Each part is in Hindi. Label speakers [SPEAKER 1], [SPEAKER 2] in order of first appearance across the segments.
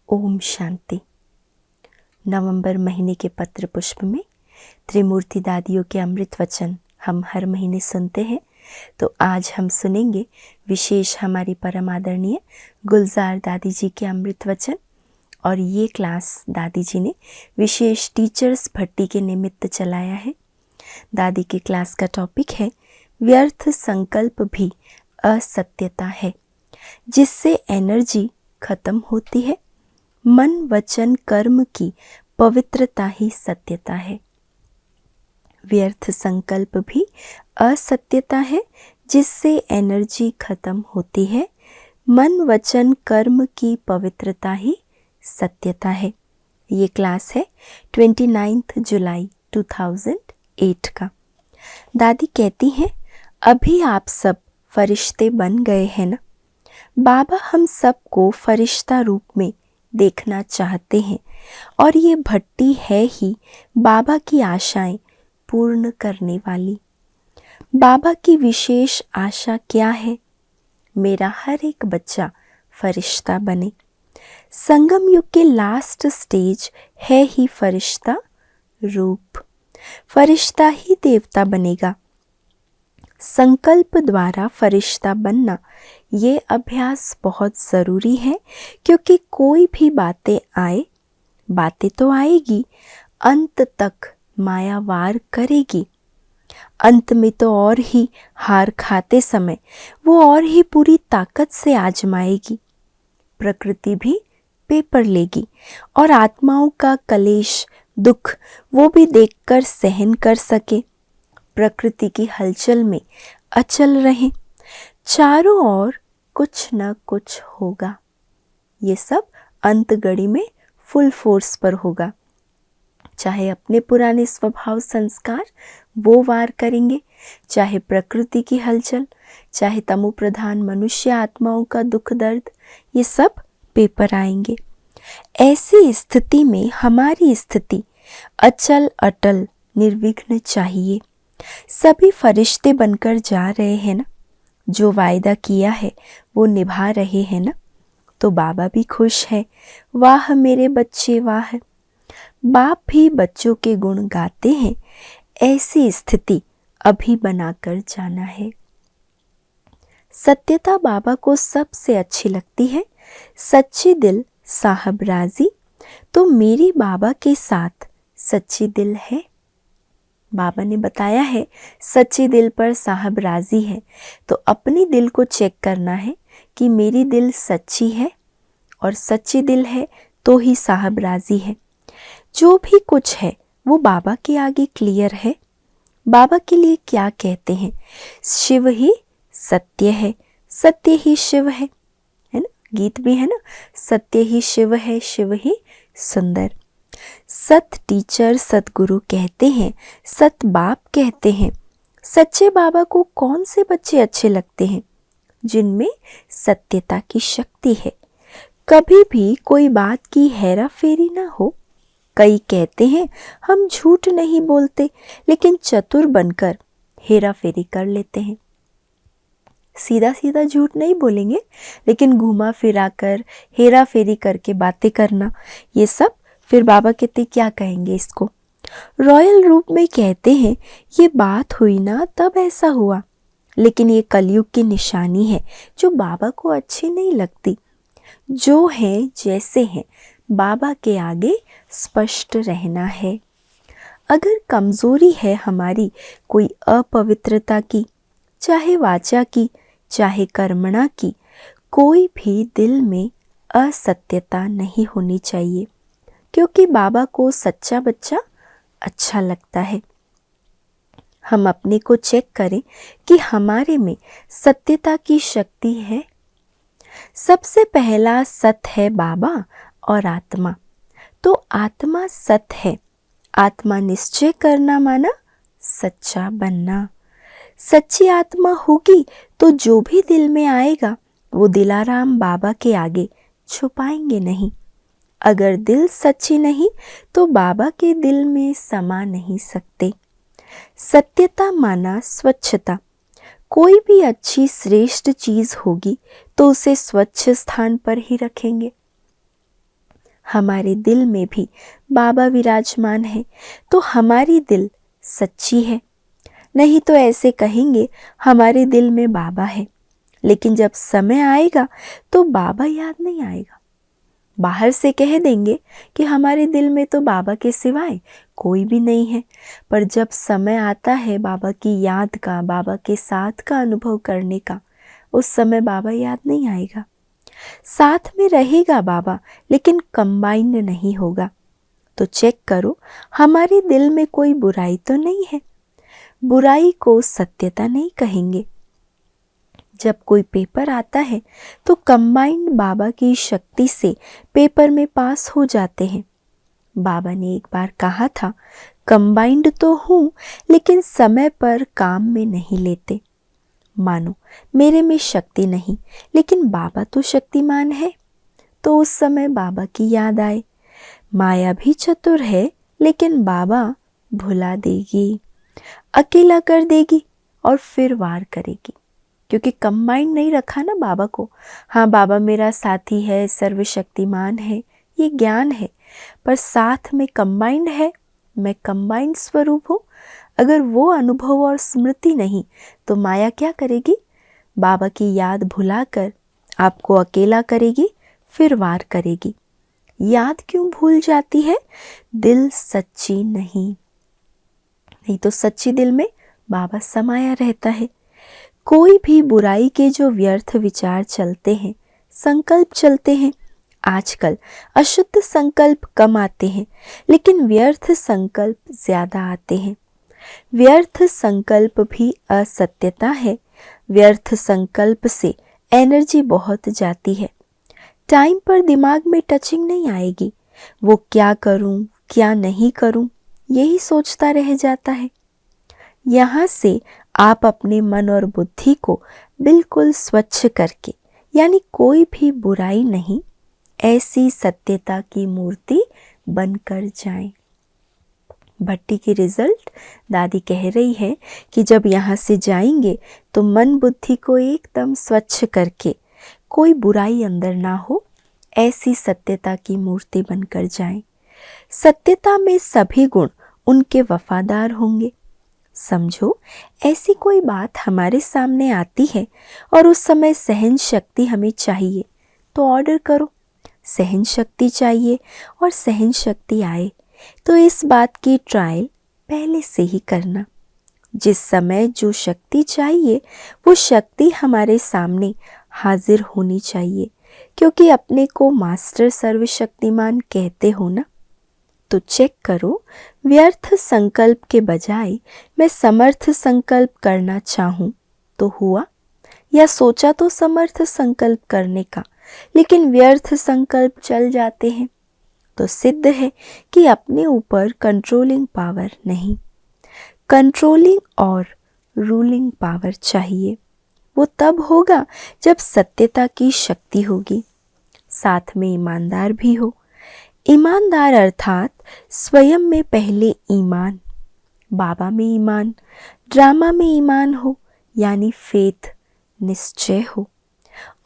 [SPEAKER 1] ओम शांति। नवंबर महीने के पत्र पुष्प में त्रिमूर्ति दादियों के अमृत वचन हम हर महीने सुनते हैं। तो आज हम सुनेंगे विशेष हमारी परम आदरणीय गुलजार दादी जी के अमृत वचन। और ये क्लास दादी जी ने विशेष टीचर्स भट्टी के निमित्त चलाया है। दादी के क्लास का टॉपिक है व्यर्थ संकल्प भी असत्यता है, जिससे एनर्जी खत्म होती है। मन वचन कर्म की पवित्रता ही सत्यता है। व्यर्थ संकल्प भी असत्यता है, जिससे एनर्जी खत्म होती है। मन वचन कर्म की पवित्रता ही सत्यता है। ये क्लास है 29 जुलाई 2008 का। दादी कहती हैं, अभी आप सब फरिश्ते बन गए हैं ना। बाबा हम सबको फरिश्ता रूप में देखना चाहते हैं, और ये भट्टी है ही बाबा की आशाएं पूर्ण करने वाली। बाबा की विशेष आशा क्या है? मेरा हर एक बच्चा फरिश्ता बने। संगम युग के लास्ट स्टेज है ही फरिश्ता रूप। फरिश्ता ही देवता बनेगा। संकल्प द्वारा फरिश्ता बनना ये अभ्यास बहुत ज़रूरी है, क्योंकि कोई भी बातें तो आएगी, अंत तक माया वार करेगी। अंत में तो और ही हार खाते समय वो और ही पूरी ताकत से आजमाएगी। प्रकृति भी पेपर लेगी और आत्माओं का कलेश दुख वो भी देखकर सहन कर सके। प्रकृति की हलचल में अचल रहें। चारों ओर कुछ न कुछ होगा। ये सब अंत घड़ी में फुल फोर्स पर होगा। चाहे अपने पुराने स्वभाव संस्कार वो वार करेंगे, चाहे प्रकृति की हलचल, चाहे तमो प्रधान मनुष्य आत्माओं का दुख दर्द, ये सब पेपर आएंगे। ऐसी स्थिति में हमारी स्थिति अचल अटल निर्विघ्न चाहिए। सभी फरिश्ते बनकर जा रहे हैं ना। जो वायदा किया है वो निभा रहे हैं ना। तो बाबा भी खुश है। वाह मेरे बच्चे वाह। बाप भी बच्चों के गुण गाते हैं। ऐसी स्थिति अभी बनाकर जाना है। सत्यता बाबा को सबसे अच्छी लगती है। सच्ची दिल साहब राजी। तो मेरी बाबा के साथ सच्ची दिल है। बाबा ने बताया है सच्ची दिल पर साहब राजी है। तो अपनी दिल को चेक करना है कि मेरी दिल सच्ची है, और सच्ची दिल है तो ही साहब राजी है। जो भी कुछ है वो बाबा के आगे क्लियर है। बाबा के लिए क्या कहते हैं? शिव ही सत्य है, सत्य ही शिव है ना। गीत भी है ना, सत्य ही शिव है, शिव ही सुंदर। सत टीचर सतगुरु कहते हैं, सत बाप कहते हैं। सच्चे बाबा को कौन से बच्चे अच्छे लगते हैं? जिनमें सत्यता की शक्ति है। कभी भी कोई बात की हेरा फेरी ना हो। कई कहते हैं हम झूठ नहीं बोलते, लेकिन चतुर बनकर हेरा फेरी कर लेते हैं। सीधा सीधा झूठ नहीं बोलेंगे, लेकिन घुमा फिरा कर हेरा फेरी करके बातें करना, ये सब फिर बाबा कहते क्या कहेंगे इसको? रॉयल रूप में कहते हैं ये बात हुई ना तब ऐसा हुआ। लेकिन ये कलयुग की निशानी है जो बाबा को अच्छी नहीं लगती। जो है जैसे हैं बाबा के आगे स्पष्ट रहना है। अगर कमजोरी है हमारी कोई अपवित्रता की, चाहे वाचा की चाहे कर्मणा की, कोई भी दिल में असत्यता नहीं होनी चाहिए, क्योंकि बाबा को सच्चा बच्चा अच्छा लगता है। हम अपने को चेक करें कि हमारे में सत्यता की शक्ति है। सबसे पहला सत है बाबा और आत्मा। तो आत्मा सत है। आत्मा निश्चय करना माना सच्चा बनना। सच्ची आत्मा होगी तो जो भी दिल में आएगा वो दिलाराम बाबा के आगे छुपाएंगे नहीं। अगर दिल सच्ची नहीं तो बाबा के दिल में समा नहीं सकते। सत्यता माना स्वच्छता। कोई भी अच्छी श्रेष्ठ चीज होगी तो उसे स्वच्छ स्थान पर ही रखेंगे। हमारे दिल में भी बाबा विराजमान है, तो हमारी दिल सच्ची है। नहीं तो ऐसे कहेंगे हमारे दिल में बाबा है, लेकिन जब समय आएगा तो बाबा याद नहीं आएगा। बाहर से कह देंगे कि हमारे दिल में तो बाबा के सिवाय कोई भी नहीं है, पर जब समय आता है बाबा की याद का, बाबा के साथ का अनुभव करने का, उस समय बाबा याद नहीं आएगा। साथ में रहेगा बाबा, लेकिन कंबाइंड नहीं होगा। तो चेक करो, हमारे दिल में कोई बुराई तो नहीं है। बुराई को सत्यता नहीं कहेंगे। जब कोई पेपर आता है तो कंबाइंड बाबा की शक्ति से पेपर में पास हो जाते हैं। बाबा ने एक बार कहा था, कंबाइंड तो हूँ लेकिन समय पर काम में नहीं लेते। मानो मेरे में शक्ति नहीं, लेकिन बाबा तो शक्तिमान है। तो उस समय बाबा की याद आए, माया भी चतुर है, लेकिन बाबा भुला देगी, अकेला कर देगी और फिर वार करेगी। क्योंकि कंबाइंड नहीं रखा ना बाबा को। हाँ, बाबा मेरा साथी है, सर्वशक्तिमान है, ये ज्ञान है, पर साथ में कंबाइंड है, मैं कंबाइंड स्वरूप हूँ। अगर वो अनुभव और स्मृति नहीं तो माया क्या करेगी? बाबा की याद भुलाकर आपको अकेला करेगी, फिर वार करेगी। याद क्यों भूल जाती है? दिल सच्ची नहीं तो सच्ची दिल में बाबा समाया रहता है। कोई भी बुराई के जो व्यर्थ विचार चलते हैं, संकल्प चलते हैं, आजकल अशुद्ध संकल्प कम आते हैं, लेकिन व्यर्थ संकल्प ज्यादा आते हैं। व्यर्थ संकल्प भी असत्यता है। व्यर्थ संकल्प से एनर्जी बहुत जाती है। टाइम पर दिमाग में टचिंग नहीं आएगी। वो क्या करूं, क्या नहीं करूं, यही सोचता रह जाता है। यहाँ से आप अपने मन और बुद्धि को बिल्कुल स्वच्छ करके, यानी कोई भी बुराई नहीं, ऐसी सत्यता की मूर्ति बनकर जाएं। भट्टी की रिजल्ट दादी कह रही है कि जब यहाँ से जाएंगे तो मन बुद्धि को एकदम स्वच्छ करके, कोई बुराई अंदर ना हो, ऐसी सत्यता की मूर्ति बनकर जाएं। सत्यता में सभी गुण उनके वफादार होंगे। समझो, ऐसी कोई बात हमारे सामने आती है और उस समय सहन शक्ति हमें चाहिए, तो ऑर्डर करो, सहन शक्ति चाहिए, और सहन शक्ति आए तो इस बात की ट्रायल पहले से ही करना। जिस समय जो शक्ति चाहिए वो शक्ति हमारे सामने हाजिर होनी चाहिए, क्योंकि अपने को मास्टर सर्वशक्तिमान कहते हो ना। तो चेक करो, व्यर्थ संकल्प के बजाय मैं समर्थ संकल्प करना चाहूँ तो हुआ? या सोचा तो समर्थ संकल्प करने का, लेकिन व्यर्थ संकल्प चल जाते हैं, तो सिद्ध है कि अपने ऊपर कंट्रोलिंग पावर नहीं। कंट्रोलिंग और रूलिंग पावर चाहिए। वो तब होगा जब सत्यता की शक्ति होगी, साथ में ईमानदार भी हो। ईमानदार अर्थात स्वयं में पहले ईमान, बाबा में ईमान, ड्रामा में ईमान हो, यानी फेथ, निश्चय हो।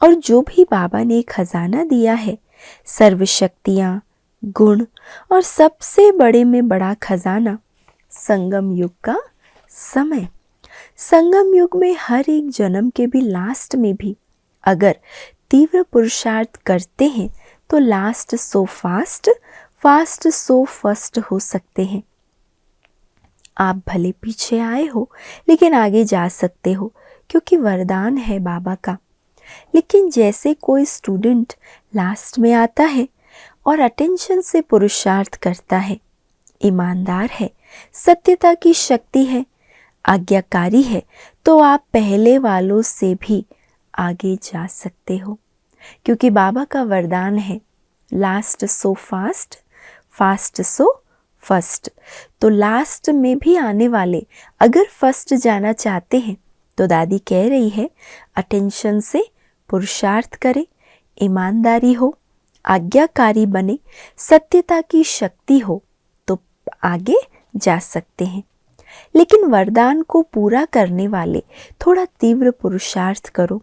[SPEAKER 1] और जो भी बाबा ने खजाना दिया है, सर्वशक्तियाँ, गुण, और सबसे बड़े में बड़ा खजाना संगम युग का समय। संगम युग में हर एक जन्म के भी लास्ट में भी अगर तीव्र पुरुषार्थ करते हैं तो last so fast, fast so first हो सकते हैं। आप भले पीछे आए हो लेकिन आगे जा सकते हो, क्योंकि वरदान है बाबा का। लेकिन जैसे कोई स्टूडेंट लास्ट में आता है और अटेंशन से पुरुषार्थ करता है, ईमानदार है, सत्यता की शक्ति है, आज्ञाकारी है, तो आप पहले वालों से भी आगे जा सकते हो, क्योंकि बाबा का वरदान है last so fast, fast so first. तो लास्ट में भी आने वाले अगर फर्स्ट जाना चाहते हैं तो दादी कह रही है अटेंशन से पुरुषार्थ करें, ईमानदारी हो, आज्ञाकारी बने, सत्यता की शक्ति हो, तो आगे जा सकते हैं। लेकिन वरदान को पूरा करने वाले थोड़ा तीव्र पुरुषार्थ करो।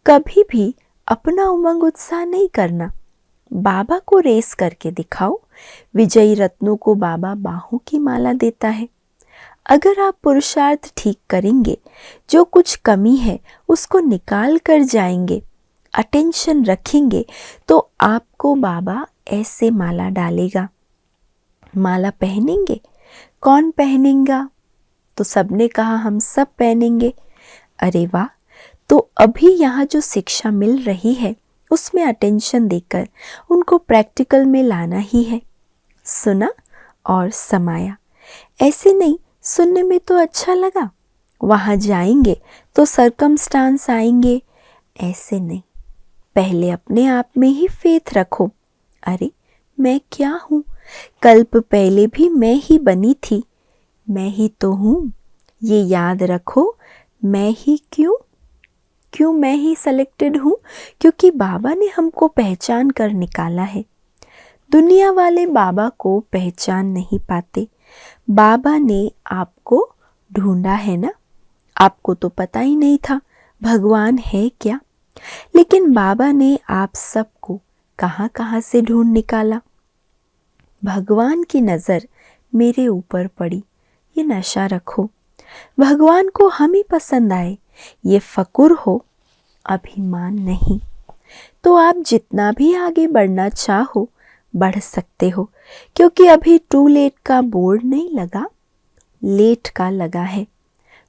[SPEAKER 1] कभी भी अपना उमंग उत्साह नहीं करना, बाबा को रेस करके दिखाओ। विजयी रत्नों को बाबा बाहों की माला देता है। अगर आप पुरुषार्थ ठीक करेंगे, जो कुछ कमी है उसको निकाल कर जाएंगे, अटेंशन रखेंगे, तो आपको बाबा ऐसे माला डालेगा। माला पहनेंगे? कौन पहनेगा? तो सबने कहा हम सब पहनेंगे। अरे वाह! तो अभी यहाँ जो शिक्षा मिल रही है उसमें अटेंशन देकर उनको प्रैक्टिकल में लाना ही है। सुना और समाया। ऐसे नहीं, सुनने में तो अच्छा लगा, वहाँ जाएंगे तो सर्कमस्टांस आएंगे, ऐसे नहीं। पहले अपने आप में ही फेथ रखो। अरे मैं क्या हूँ? कल्प पहले भी मैं ही बनी थी, मैं ही तो हूँ, ये याद रखो। मैं ही क्यों मैं ही सेलेक्टेड हूँ? क्योंकि बाबा ने हमको पहचान कर निकाला है। दुनिया वाले बाबा को पहचान नहीं पाते। बाबा ने आपको ढूंढा है ना। आपको तो पता ही नहीं था भगवान है क्या, लेकिन बाबा ने आप सबको कहाँ कहाँ से ढूंढ निकाला। भगवान की नज़र मेरे ऊपर पड़ी, ये नशा रखो। भगवान को हम ही पसंद आए, ये फकुर हो, अभिमान नहीं। तो आप जितना भी आगे बढ़ना चाहो बढ़ सकते हो, क्योंकि अभी टू लेट का बोर्ड नहीं लगा, लेट का लगा है।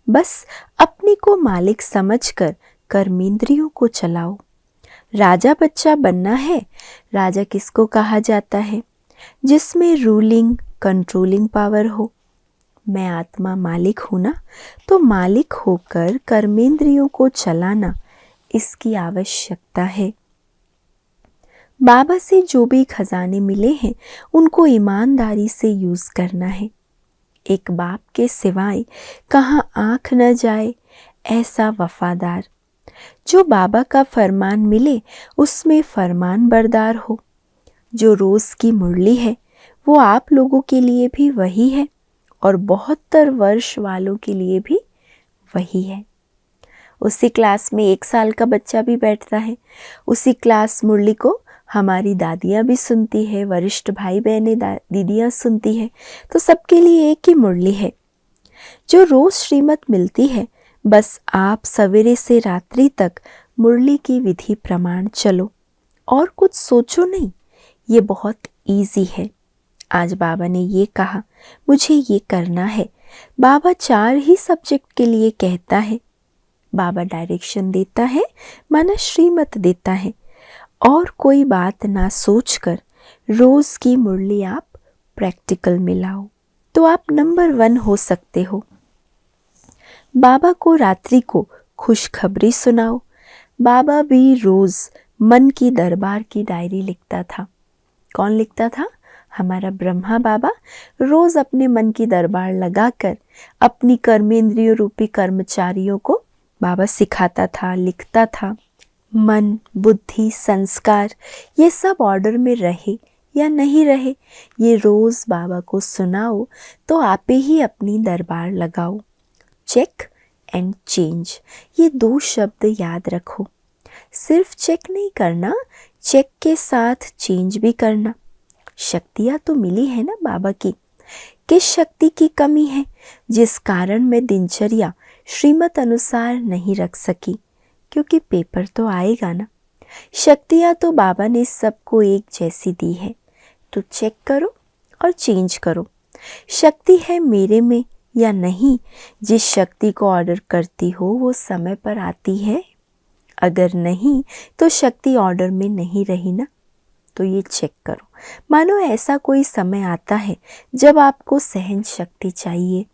[SPEAKER 1] बस अपने को मालिक समझकर कर्मेंद्रियों को चलाओ। राजा बच्चा बनना है। राजा किसको कहा जाता है? जिसमें रूलिंग कंट्रोलिंग पावर हो। मैं आत्मा मालिक हूँ ना, तो मालिक होकर कर्मेंद्रियों को चलाना, इसकी आवश्यकता है। बाबा से जो भी खजाने मिले हैं उनको ईमानदारी से यूज़ करना है। एक बाप के सिवाय कहाँ आँख न जाए, ऐसा वफादार। जो बाबा का फरमान मिले उसमें फरमान बरदार हो। जो रोज़ की मुरली है वो आप लोगों के लिए भी वही है और 72 वर्ष वालों के लिए भी वही है। उसी क्लास में 1 साल का बच्चा भी बैठता है। उसी क्लास मुरली को हमारी दादियाँ भी सुनती है, वरिष्ठ भाई बहनें दीदियाँ सुनती है, तो सबके लिए एक ही मुरली है। जो रोज़ श्रीमत मिलती है, बस आप सवेरे से रात्रि तक मुरली की विधि प्रमाण चलो और कुछ सोचो नहीं। ये बहुत इजी है। आज बाबा ने ये कहा, मुझे ये करना है। बाबा 4 ही सब्जेक्ट के लिए कहता है। बाबा डायरेक्शन देता है, माना श्रीमत देता है, और कोई बात ना सोचकर रोज़ की मुरली आप प्रैक्टिकल में लाओ, तो आप नंबर 1 हो सकते हो। बाबा को रात्रि को खुशखबरी सुनाओ। बाबा भी रोज़ मन की दरबार की डायरी लिखता था। कौन लिखता था? हमारा ब्रह्मा बाबा रोज़ अपने मन की दरबार लगाकर अपनी कर्मेंद्रियों रूपी कर्मचारियों को बाबा सिखाता था, लिखता था। मन, बुद्धि, संस्कार ये सब ऑर्डर में रहे या नहीं रहे, ये रोज़ बाबा को सुनाओ, तो आप ही अपनी दरबार लगाओ। चेक एंड चेंज, ये 2 शब्द याद रखो। सिर्फ चेक नहीं करना, चेक के साथ चेंज भी करना। शक्तियाँ तो मिली है ना बाबा की। किस शक्ति की कमी है जिस कारण मैं दिनचर्या श्रीमत अनुसार नहीं रख सकी? क्योंकि पेपर तो आएगा ना। शक्तियाँ तो बाबा ने सबको एक जैसी दी है, तो चेक करो और चेंज करो। शक्ति है मेरे में या नहीं? जिस शक्ति को ऑर्डर करती हो वो समय पर आती है? अगर नहीं तो शक्ति ऑर्डर में नहीं रही ना, तो ये चेक करो। मानो ऐसा कोई समय आता है जब आपको सहन शक्ति चाहिए।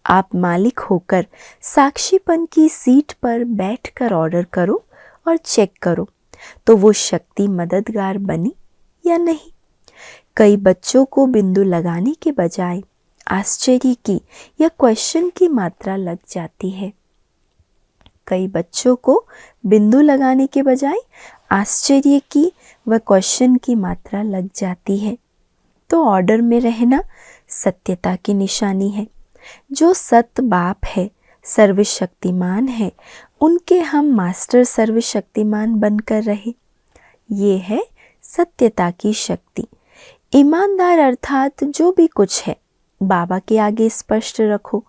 [SPEAKER 1] आप मालिक होकर साक्षीपन की सीट पर बैठकर ऑर्डर करो और चेक करो, तो वो शक्ति मददगार बनी या नहीं। कई बच्चों को बिंदु लगाने के बजाय आश्चर्य की या क्वेश्चन की मात्रा लग जाती है। कई बच्चों को बिंदु लगाने के बजाय आश्चर्य की व क्वेश्चन की मात्रा लग जाती है। तो ऑर्डर में रहना सत्यता की निशानी है। जो सत बाप है, सर्वशक्तिमान है, उनके हम मास्टर सर्वशक्तिमान बनकर रहे। ये है सत्यता की शक्ति। ईमानदार अर्थात जो भी कुछ है बाबा के आगे स्पष्ट रखो,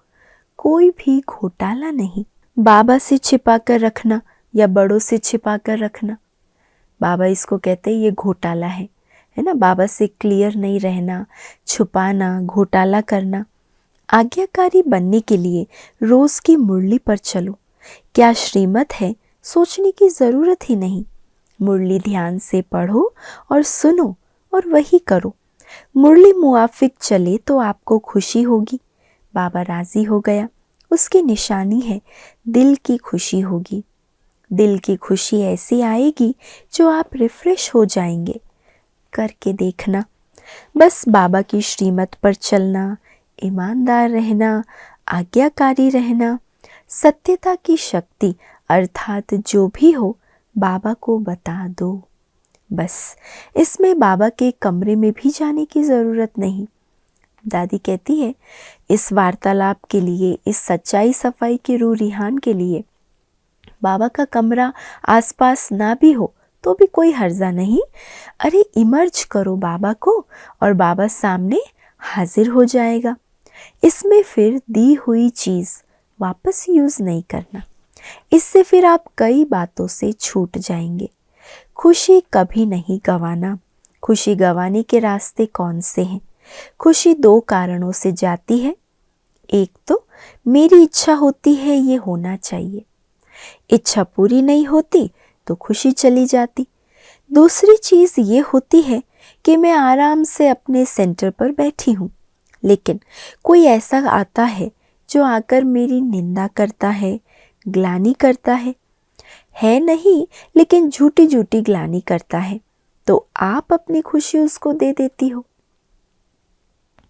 [SPEAKER 1] कोई भी घोटाला नहीं। बाबा से छिपा कर रखना या बड़ों से छिपा कर रखना, बाबा इसको कहते हैं ये घोटाला है ना। बाबा से क्लियर नहीं रहना, छुपाना, घोटाला करना। आज्ञाकारी बनने के लिए रोज की मुरली पर चलो। क्या श्रीमत है सोचने की ज़रूरत ही नहीं। मुरली ध्यान से पढ़ो और सुनो और वही करो। मुरली मुआफिक चले तो आपको खुशी होगी। बाबा राज़ी हो गया, उसकी निशानी है दिल की खुशी होगी। दिल की खुशी ऐसी आएगी जो आप रिफ्रेश हो जाएंगे। करके देखना। बस बाबा की श्रीमत पर चलना, ईमानदार रहना, आज्ञाकारी रहना, सत्यता की शक्ति अर्थात जो भी हो बाबा को बता दो। बस इसमें बाबा के कमरे में भी जाने की ज़रूरत नहीं। दादी कहती है इस वार्तालाप के लिए, इस सच्चाई सफाई की रूह रिहान के लिए बाबा का कमरा आसपास ना भी हो तो भी कोई हर्जा नहीं। अरे इमर्ज करो बाबा को और बाबा सामने हाजिर हो जाएगा। इसमें फिर दी हुई चीज़ वापस यूज़ नहीं करना, इससे फिर आप कई बातों से छूट जाएंगे। खुशी कभी नहीं गंवाना। खुशी गंवाने के रास्ते कौन से हैं? खुशी दो कारणों से जाती है। एक तो मेरी इच्छा होती है ये होना चाहिए, इच्छा पूरी नहीं होती तो खुशी चली जाती। दूसरी चीज़ ये होती है कि मैं आराम से अपने सेंटर पर बैठी हूँ, लेकिन कोई ऐसा आता है जो आकर मेरी निंदा करता है, ग्लानि करता है नहीं, लेकिन झूठी झूठी ग्लानि करता है, तो आप अपनी खुशी उसको दे देती हो।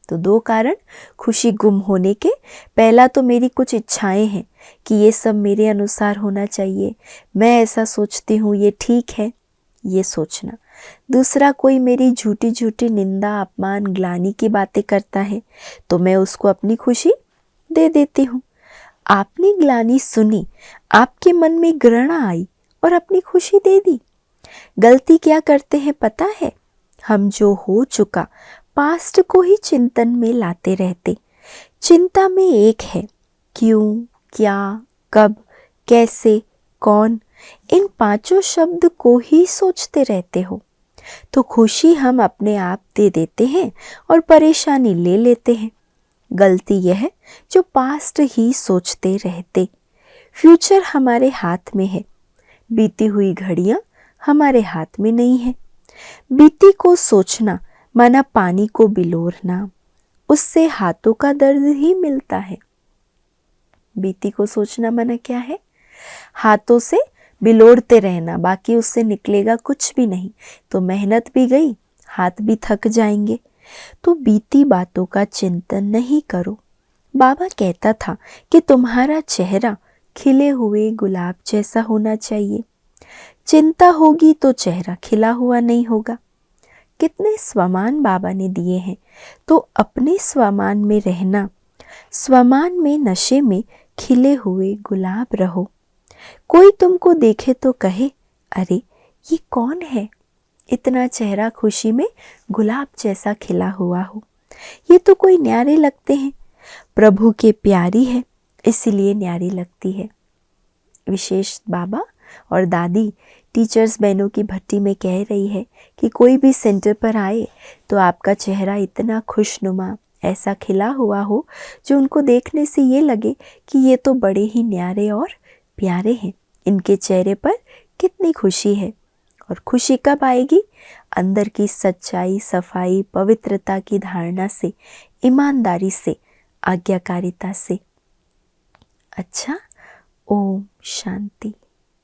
[SPEAKER 1] तो दो कारण खुशी गुम होने के। पहला तो मेरी कुछ इच्छाएं हैं कि ये सब मेरे अनुसार होना चाहिए, मैं ऐसा सोचती हूँ, ये ठीक है, ये सोचना। दूसरा कोई मेरी झूठी झूठी निंदा, अपमान, ग्लानि की बातें करता है तो मैं उसको अपनी खुशी दे देती हूँ। आपने ग्लानि सुनी, आपके मन में घृणा आई और अपनी खुशी दे दी। गलती क्या करते हैं पता है? हम जो हो चुका पास्ट को ही चिंतन में लाते रहते। चिंता में एक है क्यों, क्या, कब, कैसे, कौन, इन पांचों शब्द को ही सोचते रहते हो। तो खुशी हम अपने आप दे देते हैं और परेशानी ले लेते हैं। गलती यह है जो पास्ट ही सोचते रहते। फ्यूचर हमारे हाथ में है, बीती हुई घड़ियां हमारे हाथ में नहीं है। बीती को सोचना माना पानी को बिलोरना, उससे हाथों का दर्द ही मिलता है। बीती को सोचना माना क्या है? हाथों से बिलोरते रहना, बाकी उससे निकलेगा कुछ भी नहीं, तो मेहनत भी गई, हाथ भी थक जाएंगे। तो बीती बातों का चिंतन नहीं करो। बाबा कहता था कि तुम्हारा चेहरा खिले हुए गुलाब जैसा होना चाहिए। चिंता होगी तो चेहरा खिला हुआ नहीं होगा। कितने स्वमान बाबा ने दिए हैं, तो अपने स्वमान में रहना, स्वमान में नशे में खिले हुए गुलाब रहो। कोई तुमको देखे तो कहे अरे ये कौन है, इतना चेहरा खुशी में गुलाब जैसा खिला हुआ हो, ये तो कोई न्यारे लगते हैं। प्रभु के प्यारी है इसीलिए न्यारी लगती है। विशेष बाबा और दादी टीचर्स बहनों की भट्टी में कह रही है कि कोई भी सेंटर पर आए तो आपका चेहरा इतना खुशनुमा, ऐसा खिला हुआ हो जो उनको देखने से ये लगे कि ये तो बड़े ही न्यारे और प्यारे हैं, इनके चेहरे पर कितनी खुशी है। और खुशी कब आएगी? अंदर की सच्चाई, सफाई, पवित्रता की धारणा से, ईमानदारी से, आज्ञाकारिता से। अच्छा, ओम शांति।